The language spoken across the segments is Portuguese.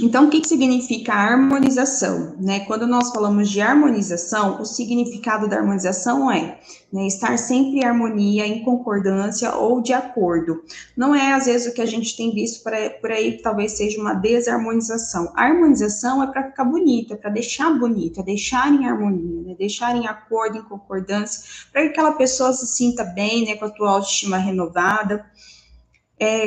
Então, o que significa harmonização? Né? Quando nós falamos de harmonização, o significado da harmonização é, né, estar sempre em harmonia, em concordância ou de acordo. Não é, às vezes, o que a gente tem visto por aí, que talvez seja uma desarmonização. A harmonização é para ficar bonita, para deixar bonita, deixar em harmonia, né? Deixar em acordo, em concordância, para que aquela pessoa se sinta bem, né, com a tua autoestima renovada.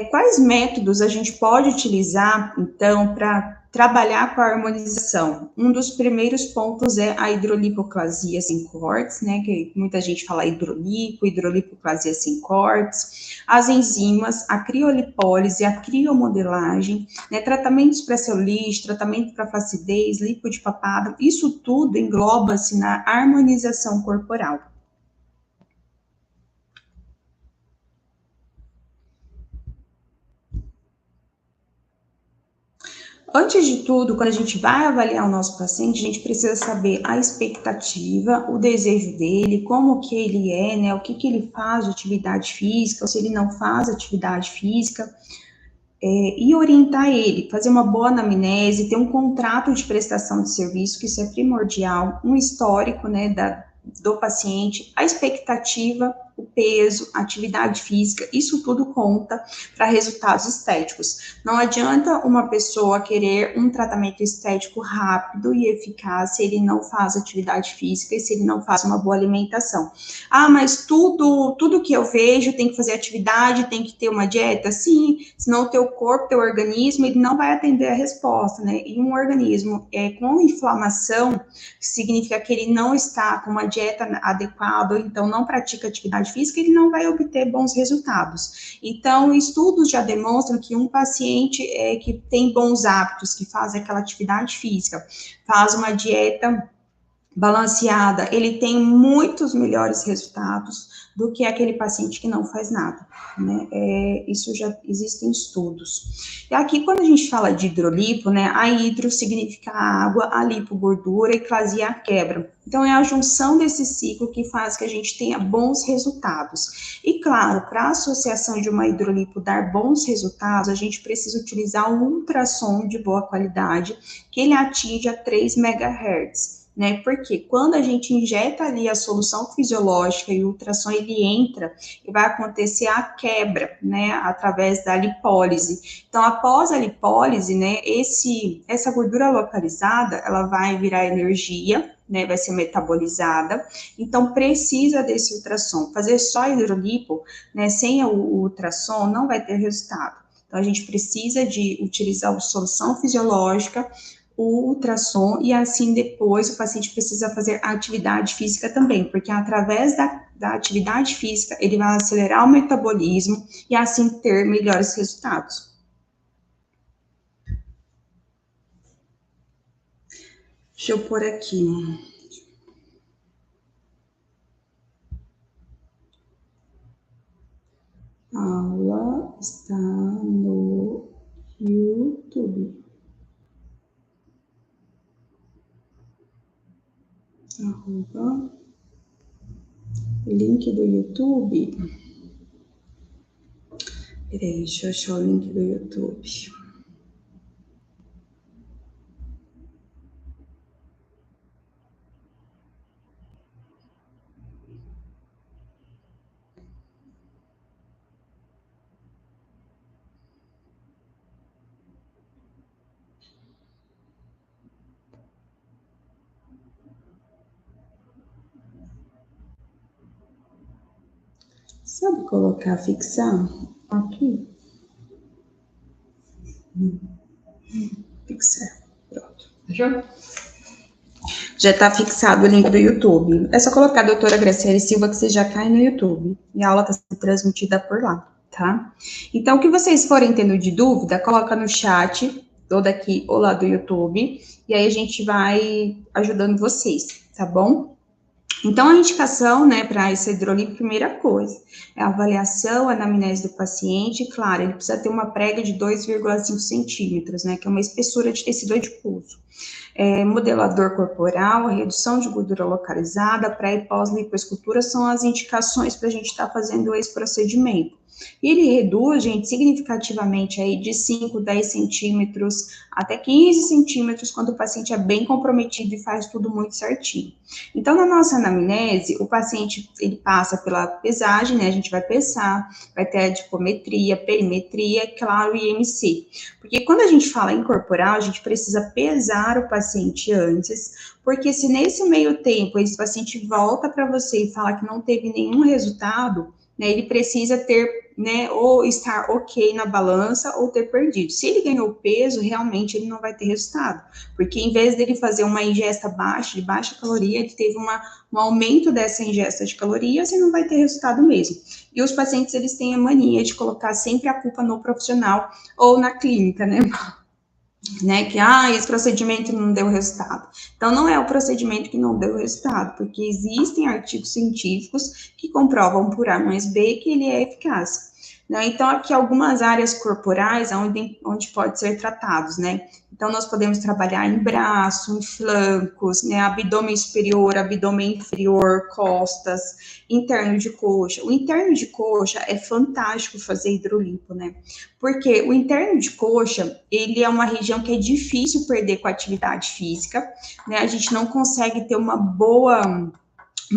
Quais métodos a gente pode utilizar, então, para trabalhar com a harmonização? Um dos primeiros pontos é a hidrolipoclasia sem cortes, né, que muita gente fala hidrolipoclasia sem cortes, as enzimas, a criolipólise, a criomodelagem, né, tratamentos para celulite, tratamento para flacidez, lipo de papada, isso tudo engloba-se na harmonização corporal. Antes de tudo, quando a gente vai avaliar o nosso paciente, a gente precisa saber a expectativa, o desejo dele, como que ele é, né, o que ele faz de atividade física, ou se ele não faz atividade física, e orientar ele, fazer uma boa anamnese, ter um contrato de prestação de serviço, que isso é primordial, um histórico, né, do paciente, a expectativa, o peso, a atividade física, isso tudo conta para resultados estéticos. Não adianta uma pessoa querer um tratamento estético rápido e eficaz se ele não faz atividade física e se ele não faz uma boa alimentação. Ah, mas tudo que eu vejo tem que fazer atividade, tem que ter uma dieta? Sim, senão o teu corpo, teu organismo, ele não vai atender a resposta, né? E um organismo com inflamação, significa que ele não está com uma dieta adequada, ou então não pratica atividade física, ele não vai obter bons resultados. Então, estudos já demonstram que um paciente que tem bons hábitos, que faz aquela atividade física, faz uma dieta balanceada, ele tem muitos melhores resultados do que aquele paciente que não faz nada, né? Isso já existem estudos. E aqui, quando a gente fala de hidrolipo, né, a hidro significa água, a lipo gordura e clasia a quebra. Então, é a junção desse ciclo que faz que a gente tenha bons resultados. E, claro, para a associação de uma hidrolipo dar bons resultados, a gente precisa utilizar um ultrassom de boa qualidade, que ele atinja 3 MHz. Né? Porque quando a gente injeta ali a solução fisiológica e o ultrassom ele entra, e vai acontecer a quebra, né, através da lipólise. Então, após a lipólise, né, essa gordura localizada, ela vai virar energia, né, vai ser metabolizada, então precisa desse ultrassom. Fazer só hidrolipo, né, sem o ultrassom, não vai ter resultado. Então, a gente precisa de utilizar a solução fisiológica, o ultrassom, e assim depois o paciente precisa fazer atividade física também, porque através da atividade física ele vai acelerar o metabolismo e assim ter melhores resultados. Deixa eu pôr aqui. A aula está no YouTube. Arroba, link do YouTube. Peraí, deixa eu achar o link do YouTube. Sabe colocar, fixar aqui? Fixar. Pronto. Fechou? Já está fixado o link do YouTube. É só colocar a doutora Graciele Silva que você já cai no YouTube. E a aula está sendo transmitida por lá, tá? Então, o que vocês forem tendo de dúvida, coloca no chat, ou daqui ou lá do YouTube, e aí a gente vai ajudando vocês, tá bom? Então, a indicação, né, para esse hidrolipo, primeira coisa, é a avaliação, a anamnese do paciente, claro, ele precisa ter uma prega de 2,5 centímetros, né, que é uma espessura de tecido adiposo. Modelador corporal, a redução de gordura localizada, pré e pós-lipoescultura são as indicações para a gente estar fazendo esse procedimento. E ele reduz, gente, significativamente aí de 5, 10 centímetros até 15 centímetros quando o paciente é bem comprometido e faz tudo muito certinho. Então, na nossa anamnese, o paciente, ele passa pela pesagem, né, a gente vai pesar, vai ter a adipometria, perimetria, claro, e IMC. Porque quando a gente fala em corporal, a gente precisa pesar o paciente antes, porque se nesse meio tempo esse paciente volta para você e fala que não teve nenhum resultado, né, ele precisa ter, né, ou estar ok na balança ou ter perdido. Se ele ganhou peso, realmente ele não vai ter resultado, porque em vez dele fazer uma ingesta baixa, de baixa caloria, ele teve um aumento dessa ingesta de calorias e não vai ter resultado mesmo. E os pacientes, eles têm a mania de colocar sempre a culpa no profissional ou na clínica, né, que, esse procedimento não deu resultado. Então, não é o procedimento que não deu resultado, porque existem artigos científicos que comprovam por A mais B que ele é eficaz. Né? Então, aqui algumas áreas corporais onde pode ser tratados, né? Então, nós podemos trabalhar em braço, em flancos, né? Abdômen superior, abdômen inferior, costas, interno de coxa. O interno de coxa é fantástico fazer hidrolipo, né? Porque o interno de coxa, ele é uma região que é difícil perder com a atividade física, né? A gente não consegue ter uma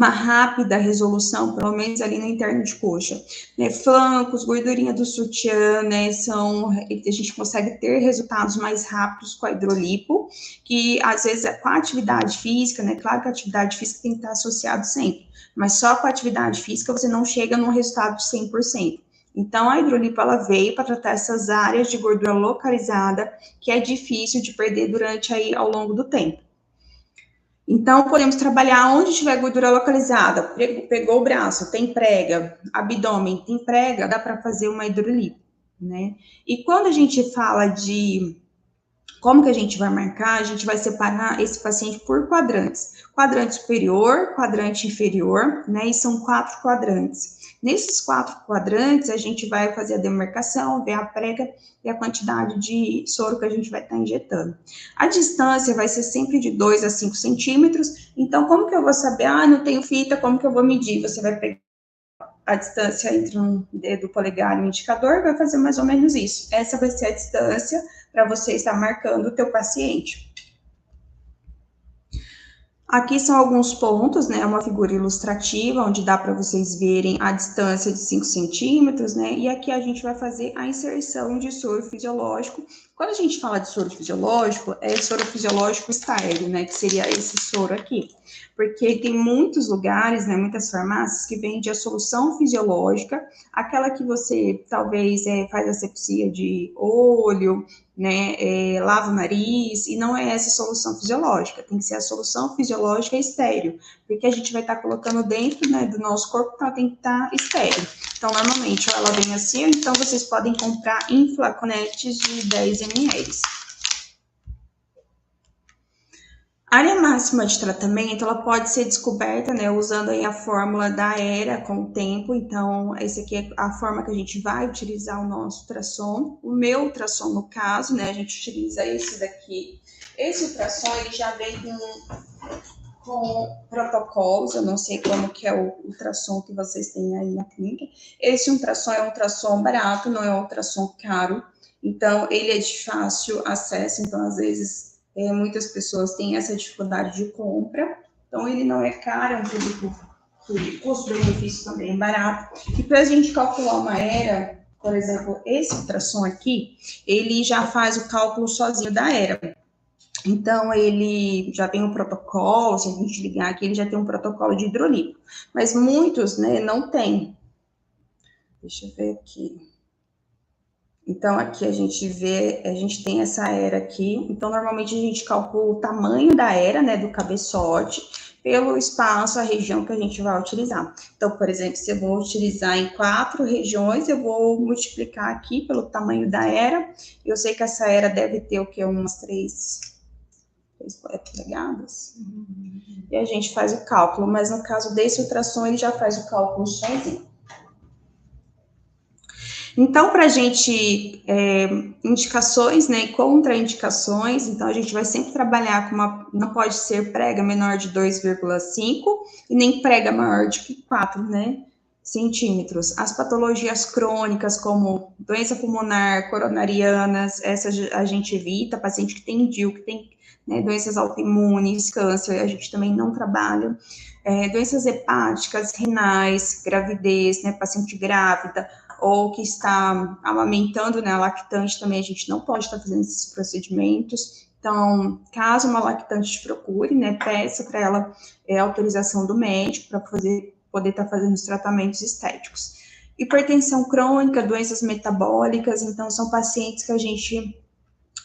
rápida resolução, pelo menos ali no interno de coxa, né? Flancos, gordurinha do sutiã, né? A gente consegue ter resultados mais rápidos com a hidrolipo, que às vezes é com a atividade física, né? Claro que a atividade física tem que estar associado sempre, mas só com a atividade física você não chega num resultado de 100%. Então, a hidrolipo, ela veio para tratar essas áreas de gordura localizada, que é difícil de perder durante aí, ao longo do tempo. Então, podemos trabalhar onde tiver gordura localizada. Pegou o braço, tem prega. Abdômen, tem prega, dá para fazer uma hidrolipo, né? E quando a gente fala de como que a gente vai marcar, a gente vai separar esse paciente por quadrantes. Quadrante superior, quadrante inferior, né? E são 4 quadrantes. Nesses 4 quadrantes, a gente vai fazer a demarcação, ver a prega e a quantidade de soro que a gente vai estar injetando. A distância vai ser sempre de 2 a 5 centímetros. Então, como que eu vou saber? Não tenho fita, como que eu vou medir? Você vai pegar a distância entre um dedo polegar e um indicador, vai fazer mais ou menos isso. Essa vai ser a distância para você estar marcando o teu paciente. Aqui são alguns pontos, né, uma figura ilustrativa, onde dá para vocês verem a distância de 5 centímetros, né, e aqui a gente vai fazer a inserção de soro fisiológico. Quando a gente fala de soro fisiológico, é soro fisiológico estéril, né, que seria esse soro aqui. Porque tem muitos lugares, né, muitas farmácias que vendem a solução fisiológica, aquela que você talvez faz asepsia de olho, né, lava o nariz, e não é essa solução fisiológica, tem que ser a solução fisiológica estéril, porque a gente vai estar colocando dentro, né, do nosso corpo, então ela tem que estar estéril. Então, normalmente, ela vem assim, ou então vocês podem comprar em flaconetes de 10 ml. A área máxima de tratamento, ela pode ser descoberta, né, usando aí a fórmula da ERA com o tempo. Então, essa aqui é a forma que a gente vai utilizar o nosso ultrassom. O meu ultrassom, no caso, né, a gente utiliza esse daqui. Esse ultrassom, ele já vem com protocolos, eu não sei como que é o ultrassom que vocês têm aí na clínica. Esse ultrassom é um ultrassom barato, não é um ultrassom caro. Então, ele é de fácil acesso, então, às vezes, muitas pessoas têm essa dificuldade de compra, então ele não é caro, é um produto que custo-benefício também é barato. E para a gente calcular uma ERA, por exemplo, esse ultrassom aqui, ele já faz o cálculo sozinho da ERA. Então, ele já tem um protocolo, se a gente ligar aqui, ele já tem um protocolo de hidrolipo. Mas muitos, né, não tem. Deixa eu ver aqui. Então, aqui a gente vê, a gente tem essa ERA aqui. Então, normalmente a gente calcula o tamanho da ERA, né, do cabeçote, pelo espaço, a região que a gente vai utilizar. Então, por exemplo, se eu vou utilizar em 4 regiões, eu vou multiplicar aqui pelo tamanho da ERA. Eu sei que essa ERA deve ter o quê? Umas 3 polegadas. E a gente faz o cálculo, mas no caso desse ultrassom, ele já faz o cálculo sozinho. Então, para a gente, indicações, né, contraindicações, então a gente vai sempre trabalhar com não pode ser prega menor de 2,5 e nem prega maior de que 4, né? centímetros. As patologias crônicas, como doença pulmonar, coronarianas, essas a gente evita, paciente que tem DIU, que tem, né, doenças autoimunes, câncer, a gente também não trabalha. Doenças hepáticas, renais, gravidez, né, paciente grávida, ou que está amamentando, né, lactante, também a gente não pode estar fazendo esses procedimentos. Então, caso uma lactante te procure, né, peça para ela autorização do médico para poder estar fazendo os tratamentos estéticos. Hipertensão crônica, doenças metabólicas, então são pacientes que a gente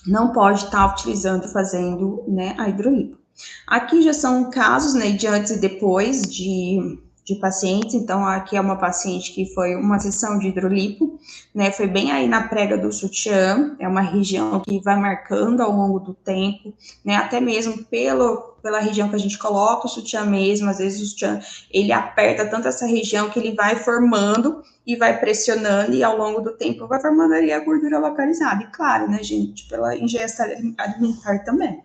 não pode estar utilizando, fazendo, né, a hidrolipo. Aqui já são casos, né, de antes e depois de pacientes, então aqui é uma paciente que foi uma sessão de hidrolipo, né, foi bem aí na prega do sutiã, é uma região que vai marcando ao longo do tempo, né, até mesmo pela região que a gente coloca o sutiã mesmo, às vezes o sutiã, ele aperta tanto essa região que ele vai formando e vai pressionando, e ao longo do tempo vai formando ali a gordura localizada, e claro, né, gente, pela ingesta alimentar também.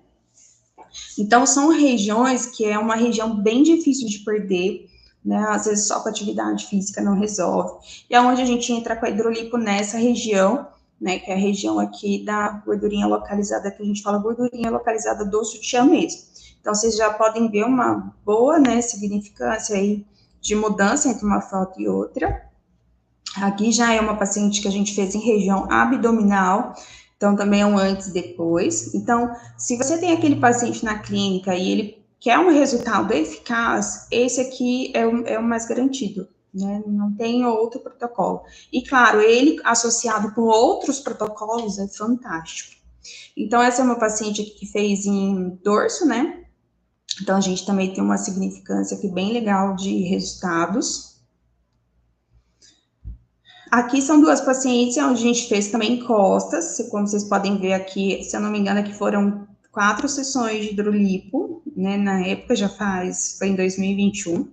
Então, são regiões que é uma região bem difícil de perder, né, às vezes só com atividade física não resolve, e é onde a gente entra com a hidrolipo nessa região, né, que é a região aqui da gordurinha localizada, que a gente fala gordurinha localizada do sutiã mesmo. Então, vocês já podem ver uma boa, né, significância aí de mudança entre uma foto e outra. Aqui já é uma paciente que a gente fez em região abdominal, então também é um antes e depois. Então, se você tem aquele paciente na clínica e ele quer um resultado eficaz, esse aqui é o mais garantido, né? Não tem outro protocolo. E claro, ele associado com outros protocolos é fantástico. Então, essa é uma paciente aqui que fez em dorso, né? Então, a gente também tem uma significância aqui bem legal de resultados. Aqui são duas pacientes onde a gente fez também costas, como vocês podem ver aqui, se eu não me engano, aqui foram 4 sessões de hidrolipo, né, na época foi em 2021,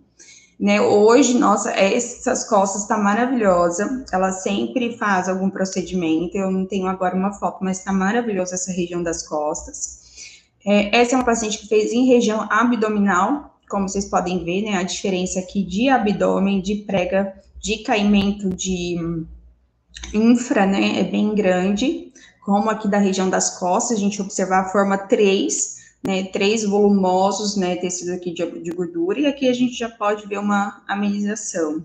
né, hoje, nossa, essas costas tá maravilhosa, ela sempre faz algum procedimento, eu não tenho agora uma foto, mas tá maravilhosa essa região das costas. Essa é uma paciente que fez em região abdominal, como vocês podem ver, né, a diferença aqui de abdômen, de prega, de caimento de infra, né, é bem grande, como aqui da região das costas, a gente observar a forma 3, né, 3 volumosos, né, tecido aqui de gordura, e aqui a gente já pode ver uma amenização.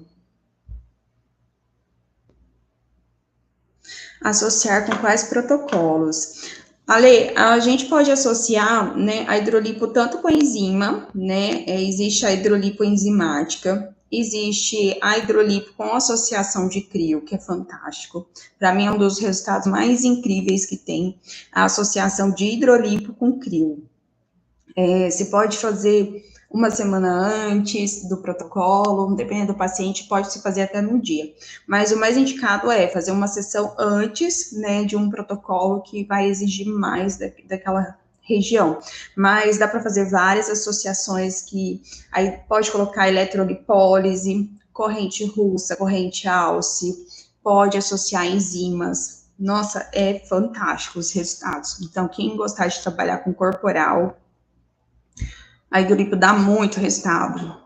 Associar com quais protocolos? Ale, a gente pode associar, né, a hidrolipo tanto com a enzima, né, existe a hidrolipo enzimática, existe a hidrolipo com associação de crio, que é fantástico. Para mim é um dos resultados mais incríveis que tem, a associação de hidrolipo com crio. Você pode fazer uma semana antes do protocolo, dependendo do paciente, pode se fazer até no dia. Mas o mais indicado é fazer uma sessão antes, né, de um protocolo que vai exigir mais daquela região. Mas dá para fazer várias associações que aí pode colocar eletrolipólise, corrente russa, corrente Alce, pode associar enzimas. Nossa, é fantástico os resultados. Então, quem gostar de trabalhar com corporal, a hidrolipo dá muito resultado.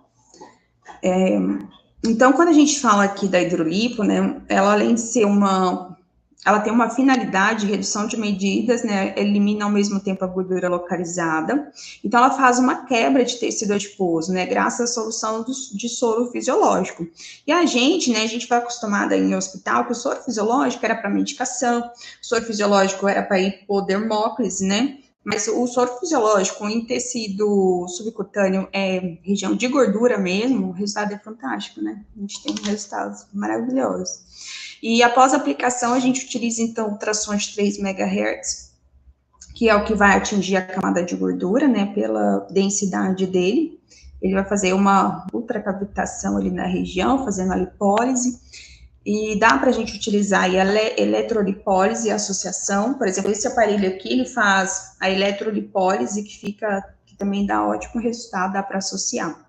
Então, quando a gente fala aqui da hidrolipo, né, ela além de ser ela tem uma finalidade de redução de medidas, né, elimina ao mesmo tempo a gordura localizada, então ela faz uma quebra de tecido adiposo, né, graças à solução de soro fisiológico. E a gente, né, a gente vai acostumada em hospital que o soro fisiológico era para medicação, o soro fisiológico era para hipodermólise, né, mas o soro fisiológico em tecido subcutâneo é região de gordura mesmo, o resultado é fantástico, né? A gente tem resultados maravilhosos. E após a aplicação, a gente utiliza, então, ultrassons de 3 MHz, que é o que vai atingir a camada de gordura, né, pela densidade dele. Ele vai fazer uma ultracavitação ali na região, fazendo a lipólise. E dá para a gente utilizar a eletrolipólise e associação. Por exemplo, esse aparelho aqui, ele faz a eletrolipólise, que também dá ótimo resultado, dá para associar.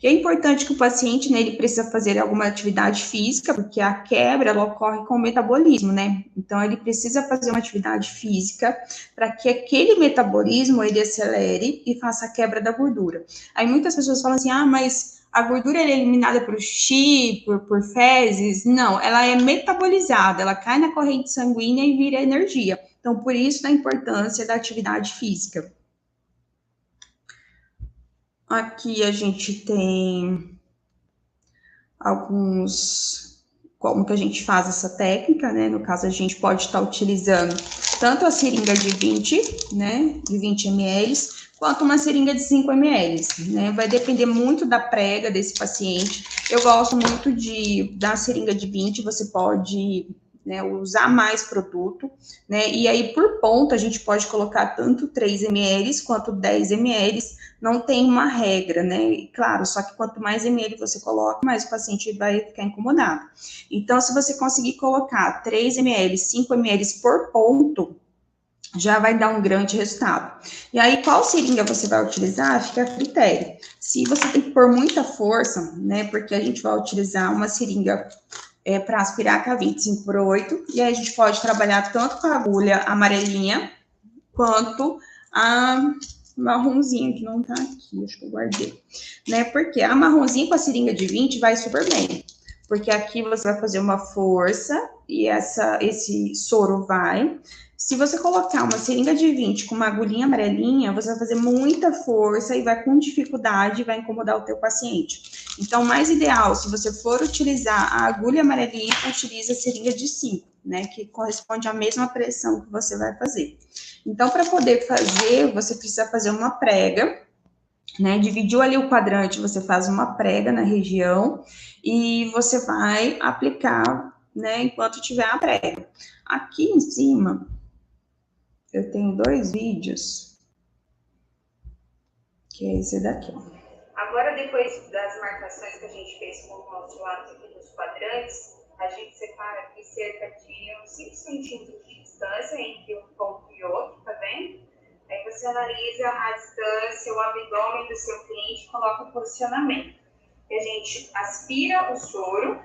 E é importante que o paciente, né, ele precisa fazer alguma atividade física, porque a quebra, ela ocorre com o metabolismo, né? Então, ele precisa fazer uma atividade física para que aquele metabolismo, ele acelere e faça a quebra da gordura. Aí, muitas pessoas falam assim, mas a gordura é eliminada por xixi, por fezes? Não, ela é metabolizada, ela cai na corrente sanguínea e vira energia. Então, por isso a importância da atividade física. Aqui a gente tem como que a gente faz essa técnica, né? No caso, a gente pode estar utilizando tanto a seringa de 20, né? De 20 ml, quanto uma seringa de 5 ml, né? Vai depender muito da prega desse paciente. Eu gosto muito da seringa de 20, você pode, né, usar mais produto, né? E aí, por ponto, a gente pode colocar tanto 3 ml quanto 10 ml, não tem uma regra, né? E claro, só que quanto mais ml você coloca, mais o paciente vai ficar incomodado. Então, se você conseguir colocar 3 ml, 5 ml por ponto, já vai dar um grande resultado. E aí, qual seringa você vai utilizar, fica a critério. Se você tem que pôr muita força, né? Porque a gente vai utilizar uma seringa para aspirar a K20 5x8, e aí a gente pode trabalhar tanto com a agulha amarelinha, quanto a marronzinha, que não tá aqui, acho que eu guardei, né? Porque a marronzinha com a seringa de 20 vai super bem, porque aqui você vai fazer uma força e esse soro vai. Se você colocar uma seringa de 20 com uma agulhinha amarelinha, você vai fazer muita força e vai com dificuldade e vai incomodar o teu paciente. Então, o mais ideal, se você for utilizar a agulha amarelinha, utilize a seringa de 5, né? Que corresponde à mesma pressão que você vai fazer. Então, para poder fazer, você precisa fazer uma prega, né? Dividiu ali o quadrante, você faz uma prega na região e você vai aplicar, né? Enquanto tiver a prega. Aqui em cima, eu tenho 2 vídeos, que é esse daqui, ó. Agora, depois das marcações que a gente fez com o nosso lápis aqui nos quadrantes, a gente separa aqui cerca de uns 5 centímetros de distância entre um ponto e outro, tá vendo? Aí você analisa a distância, o abdômen do seu cliente e coloca o posicionamento. E a gente aspira o soro,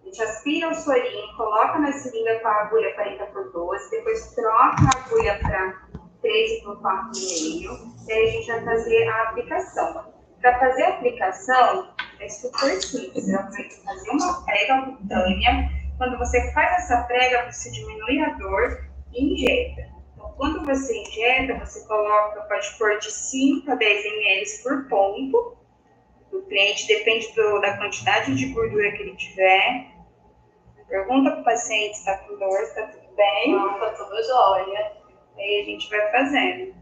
a gente aspira o sorinho, coloca na seringa com a agulha 40x12, depois troca a agulha para 13x4,5, e aí a gente vai fazer a aplicação. Para fazer a aplicação, é super simples, você vai fazer uma prega cutânea. Quando você faz essa prega, você diminui a dor e injeta. Então, quando você injeta, você coloca, pode pôr de 5 a 10 ml por ponto do cliente, depende da quantidade de gordura que ele tiver. Pergunta para o paciente se está com dor, se está tudo bem. Não, está tudo jóia. Aí a gente vai fazendo.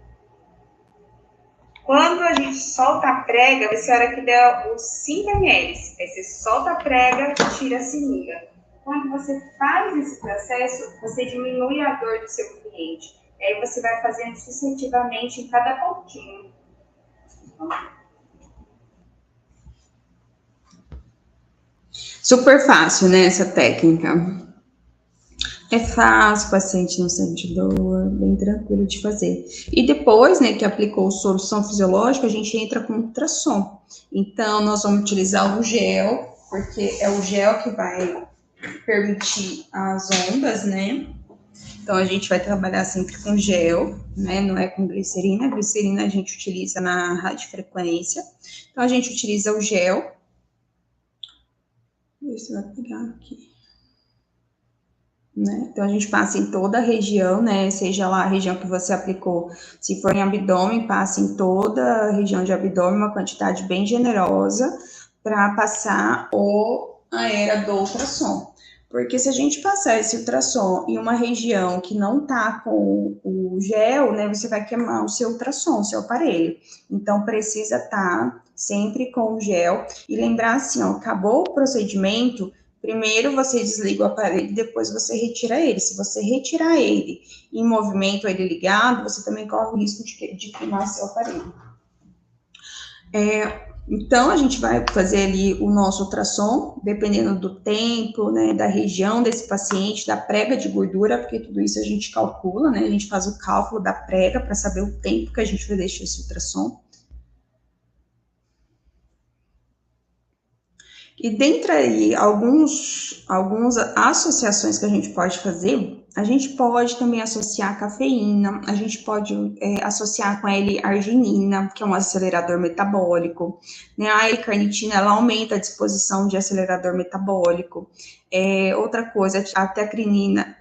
Quando a gente solta a prega, vai ser a hora que der os 5 ml. Aí você solta a prega e tira a seringa. Quando você faz esse processo, você diminui a dor do seu cliente. Aí você vai fazendo sucessivamente em cada pontinho. Super fácil, né, essa técnica. É fácil, o paciente não sente dor, bem tranquilo de fazer. E depois, né, que aplicou solução fisiológica, a gente entra com ultrassom. Então, nós vamos utilizar o gel, porque é o gel que vai permitir as ondas, né? Então, a gente vai trabalhar sempre com gel, né? Não é com glicerina. A glicerina a gente utiliza na radiofrequência. Então, a gente utiliza o gel. Vê se vai pegar aqui. Né? Então, a gente passa em toda a região, né? Seja lá a região que você aplicou. Se for em abdômen, passa em toda a região de abdômen, uma quantidade bem generosa, para passar a era do ultrassom. Porque se a gente passar esse ultrassom em uma região que não tá com o gel, né? Você vai queimar o seu ultrassom, o seu aparelho. Então, precisa estar sempre com o gel. E lembrar assim, ó, acabou o procedimento. Primeiro você desliga o aparelho, depois você retira ele. Se você retirar ele em movimento, ele ligado, você também corre o risco de queimar seu aparelho. Então, a gente vai fazer ali o nosso ultrassom, dependendo do tempo, né, da região desse paciente, da prega de gordura, porque tudo isso a gente calcula, né, a gente faz o cálculo da prega para saber o tempo que a gente vai deixar esse ultrassom. E dentre aí algumas associações que a gente pode fazer, A gente pode também associar a cafeína, a gente pode associar com a L-arginina, que é um acelerador metabólico, né? A L-carnitina, ela aumenta a disposição de acelerador metabólico. Outra coisa, a teacrina,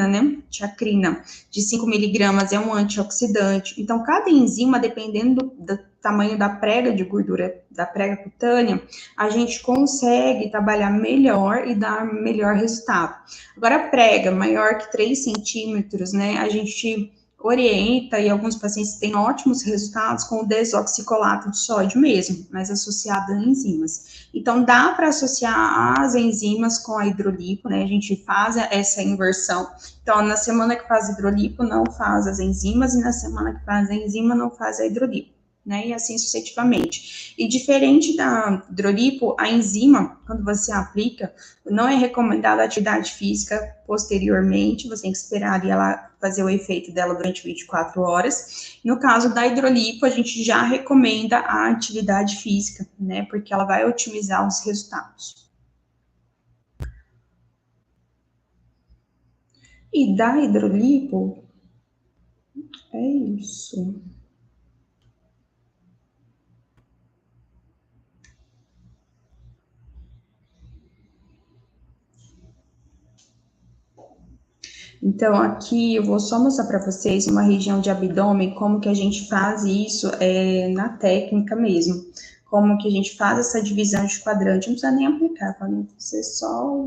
né? Tiacrina, de 5 miligramas é um antioxidante. Então, cada enzima, dependendo do tamanho da prega de gordura, da prega cutânea, a gente consegue trabalhar melhor e dar melhor resultado. Agora, a prega maior que 3 centímetros, né, a gente orienta e alguns pacientes têm ótimos resultados com o desoxicolato de sódio mesmo, mas associado a enzimas. Então, dá para associar as enzimas com a hidrolipo, né, a gente faz essa inversão. Então, na semana que faz hidrolipo, não faz as enzimas, e na semana que faz a enzima, não faz a hidrolipo. Né, e assim sucessivamente. E diferente da hidrolipo, a enzima, quando você aplica, não é recomendada a atividade física posteriormente, você tem que esperar ali ela fazer o efeito dela durante 24 horas. No caso da hidrolipo, a gente já recomenda a atividade física, né, porque ela vai otimizar os resultados. E da hidrolipo, é isso. Então, aqui eu vou só mostrar para vocês uma região de abdômen, como que a gente faz isso na técnica mesmo. Como que a gente faz essa divisão de quadrante. Não precisa nem aplicar, pode ser só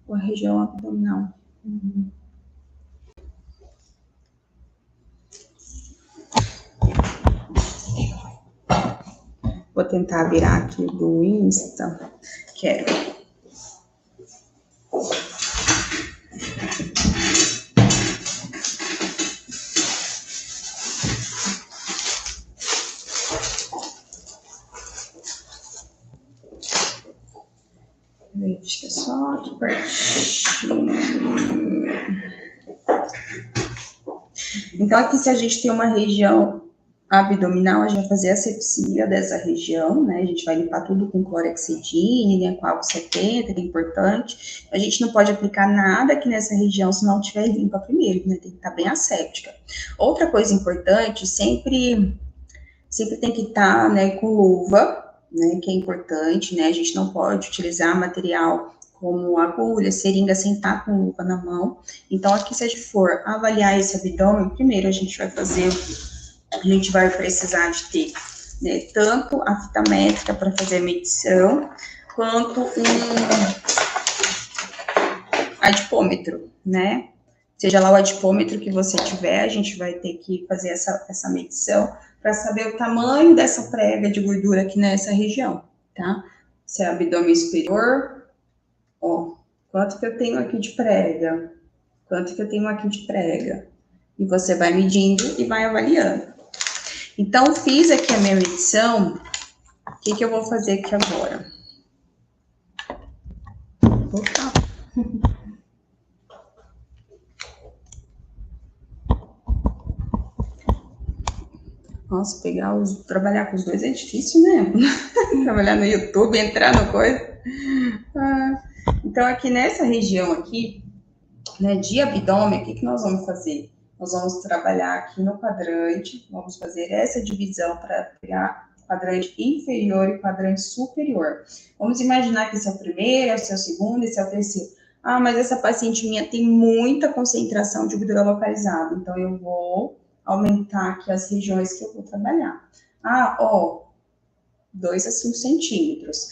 a região abdominal. Vou tentar virar aqui do Insta. Quero. Acho que é só aqui pertinho. Então, aqui se a gente tem uma região abdominal, a gente vai fazer a asepsia dessa região, né? A gente vai limpar tudo com clorexidine, né? Com álcool 70, que é importante. A gente não pode aplicar nada aqui nessa região se não tiver limpa primeiro, né? Tem que estar bem asséptica. Outra coisa importante, sempre tem que estar, né, com luva, né? Que é importante, né? A gente não pode utilizar material como agulha, seringa, sem estar com luva na mão. Então, aqui, se a gente for avaliar esse abdômen, primeiro a gente vai precisar de ter, né, tanto a fita métrica para fazer a medição, quanto um adipômetro, né? Seja lá o adipômetro que você tiver, a gente vai ter que fazer essa medição para saber o tamanho dessa prega de gordura aqui nessa região, tá? Se é abdômen superior, ó, quanto que eu tenho aqui de prega? Quanto que eu tenho aqui de prega? E você vai medindo e vai avaliando. Então, fiz aqui a minha medição. O que eu vou fazer aqui agora? Opa! Nossa, trabalhar com os dois é difícil, né? Trabalhar no YouTube, entrar no coisa. Então, aqui nessa região aqui, né, de abdômen, o que nós vamos fazer? Nós vamos trabalhar aqui no quadrante, vamos fazer essa divisão para pegar quadrante inferior e quadrante superior. Vamos imaginar que esse é o primeiro, esse é o segundo, esse é o terceiro. Ah, mas essa paciente minha tem muita concentração de gordura localizada, então eu vou aumentar aqui as regiões que eu vou trabalhar. 2 a 5 centímetros.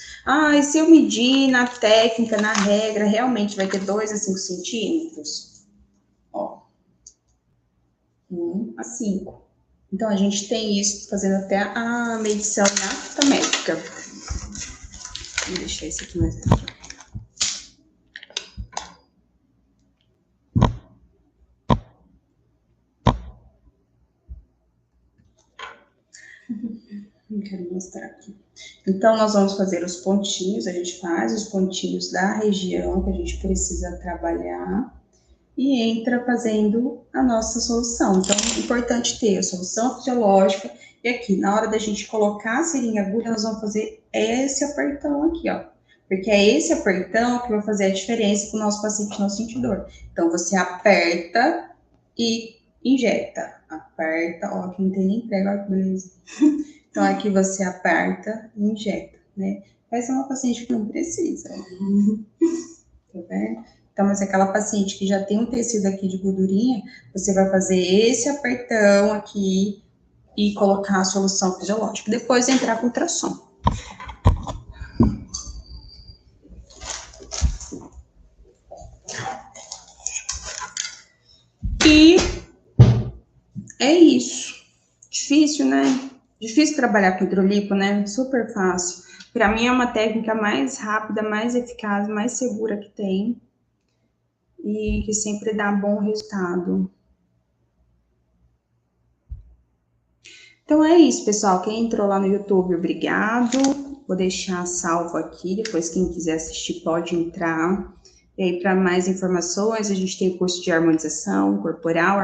E se eu medir na técnica, na regra, realmente vai ter 2 a 5 centímetros? 1 a 5. Então, a gente tem isso fazendo até a medição na fita métrica. Vou deixar esse aqui mais aqui. Não quero mostrar aqui. Então, nós vamos fazer os pontinhos, a gente faz os pontinhos da região que a gente precisa trabalhar e entra fazendo a nossa solução. Então, é importante ter a solução fisiológica e aqui, na hora da gente colocar a seringa agulha, nós vamos fazer esse apertão aqui, ó. Porque é esse apertão que vai fazer a diferença para o nosso paciente não sentir dor. Então, você aperta e injeta. Aperta, ó, aqui não tem nem prego, olha que beleza. Então, aqui você aperta e injeta, né? Essa é uma paciente que não precisa. Tá vendo? Então, mas aquela paciente que já tem um tecido aqui de gordurinha, você vai fazer esse apertão aqui e colocar a solução fisiológica. Depois entrar com ultrassom. E é isso. Difícil, né? Difícil trabalhar com hidrolipo, né? Super fácil. Para mim é uma técnica mais rápida, mais eficaz, mais segura que tem. E que sempre dá bom resultado. Então é isso, pessoal. Quem entrou lá no YouTube, obrigado. Vou deixar salvo aqui, depois quem quiser assistir pode entrar. E aí, para mais informações, a gente tem o curso de harmonização corporal,